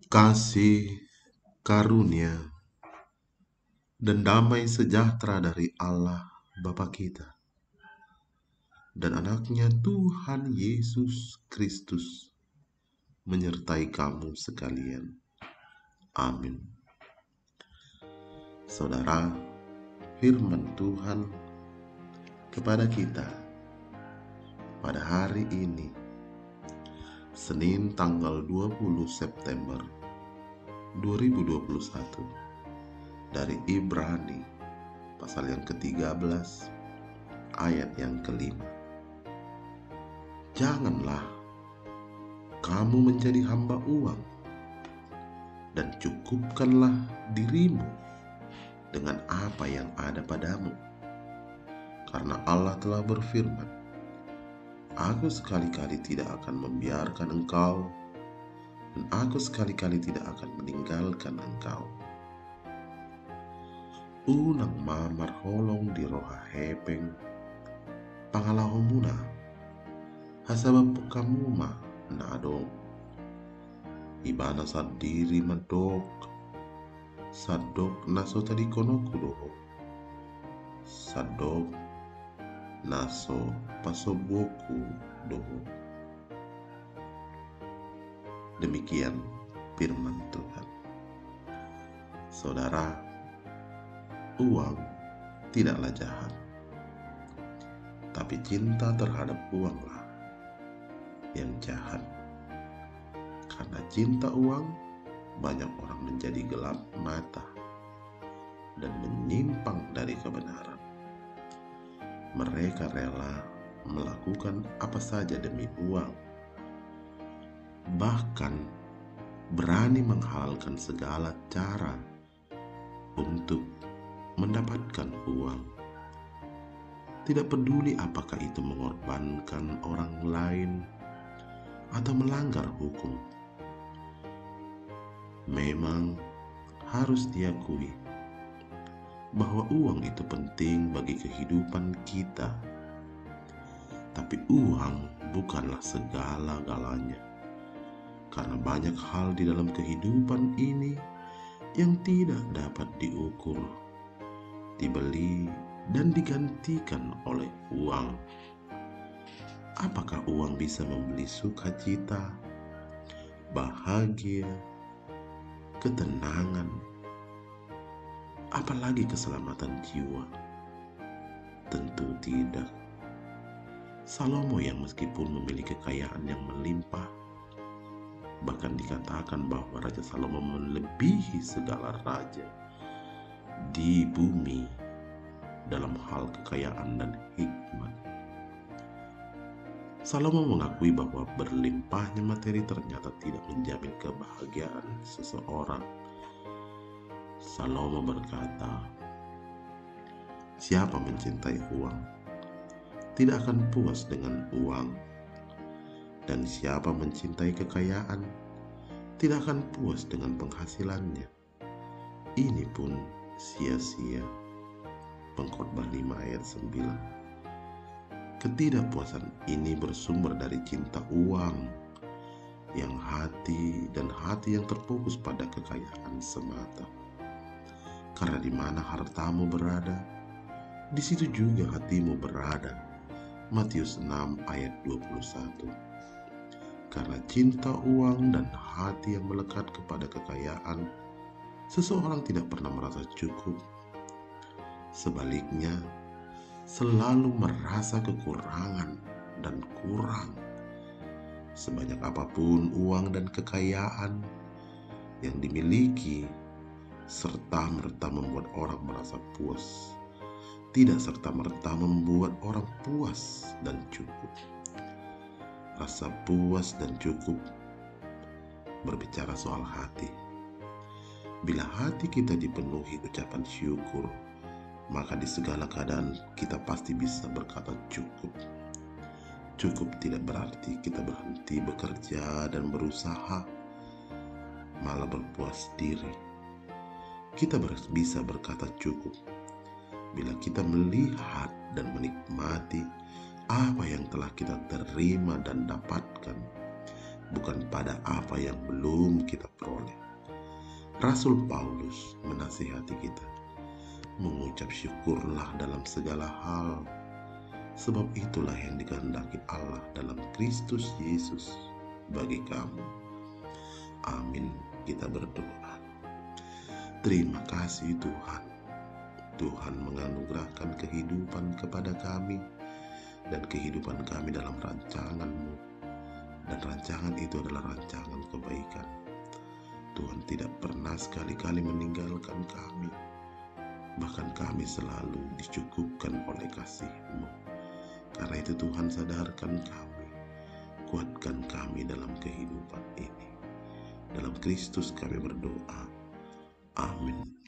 Kasih, karunia, dan damai sejahtera dari Allah Bapa kita dan anaknya Tuhan Yesus Kristus menyertai kamu sekalian. Amin. Saudara, firman Tuhan kepada kita pada hari ini, Senin tanggal 20 September 2021, dari Ibrani pasal yang ke-13 ayat yang ke-5. Janganlah kamu menjadi hamba uang, dan cukupkanlah dirimu dengan apa yang ada padamu. Karena Allah telah berfirman, Aku sekali-kali tidak akan membiarkan engkau, dan aku sekali-kali tidak akan meninggalkan engkau. Unang mamar holong di roha hepeng, pangalahomuna, hasabab kamuma nadong. Ibana sadiri madok, sadok naso tadi konoku doho, sadok naso pasoboku doho. Demikian firman Tuhan. Saudara, uang tidaklah jahat, tapi cinta terhadap uanglah yang jahat. Karena cinta uang, banyak orang menjadi gelap mata dan menyimpang dari kebenaran. Mereka rela melakukan apa saja demi uang, bahkan berani menghalalkan segala cara untuk mendapatkan uang. Tidak peduli apakah itu mengorbankan orang lain atau melanggar hukum. Memang harus diakui bahwa uang itu penting bagi kehidupan kita. Tapi uang bukanlah segala-galanya. Karena banyak hal di dalam kehidupan ini yang tidak dapat diukur, dibeli, dan digantikan oleh uang. Apakah uang bisa membeli sukacita, bahagia, ketenangan, apalagi keselamatan jiwa? Tentu tidak. Salomo yang meskipun memiliki kekayaan yang melimpah, bahkan dikatakan bahwa Raja Salomo melebihi segala raja di bumi dalam hal kekayaan dan hikmat. Salomo mengakui bahwa berlimpahnya materi ternyata tidak menjamin kebahagiaan seseorang. Salomo berkata, siapa mencintai uang tidak akan puas dengan uang, dan siapa mencintai kekayaan tidak akan puas dengan penghasilannya. Ini pun sia-sia. Pengkhotbah 5 ayat 9. Ketidakpuasan ini bersumber dari cinta uang yang hati yang terfokus pada kekayaan semata. Karena di mana hartamu berada, di situ juga hatimu berada. Matius 6 ayat 21. Karena cinta uang dan hati yang melekat kepada kekayaan, seseorang tidak pernah merasa cukup. Sebaliknya, selalu merasa kekurangan dan kurang. Sebanyak apapun uang dan kekayaan yang dimiliki, serta-merta membuat orang merasa puas, tidak serta-merta membuat orang puas dan cukup. Rasa puas dan cukup berbicara soal hati. Bila hati kita dipenuhi ucapan syukur, maka di segala keadaan kita pasti bisa berkata cukup. Cukup tidak berarti kita berhenti bekerja dan berusaha, malah berpuas diri. Kita bisa berkata cukup bila kita melihat dan menikmati apa yang telah kita terima dan dapatkan, bukan pada apa yang belum kita peroleh. Rasul Paulus menasihati kita, mengucap syukurlah dalam segala hal, sebab itulah yang dikehendaki Allah dalam Kristus Yesus bagi kamu. Amin. Kita berdoa. Terima kasih Tuhan. Tuhan menganugerahkan kehidupan kepada kami dan kehidupan kami dalam rancangan-Mu. Dan rancangan itu adalah rancangan kebaikan. Tuhan tidak pernah sekali-kali meninggalkan kami. Bahkan kami selalu dicukupkan oleh kasih-Mu. Karena itu Tuhan sadarkan kami. Kuatkan kami dalam kehidupan ini. Dalam Kristus kami berdoa. Amin.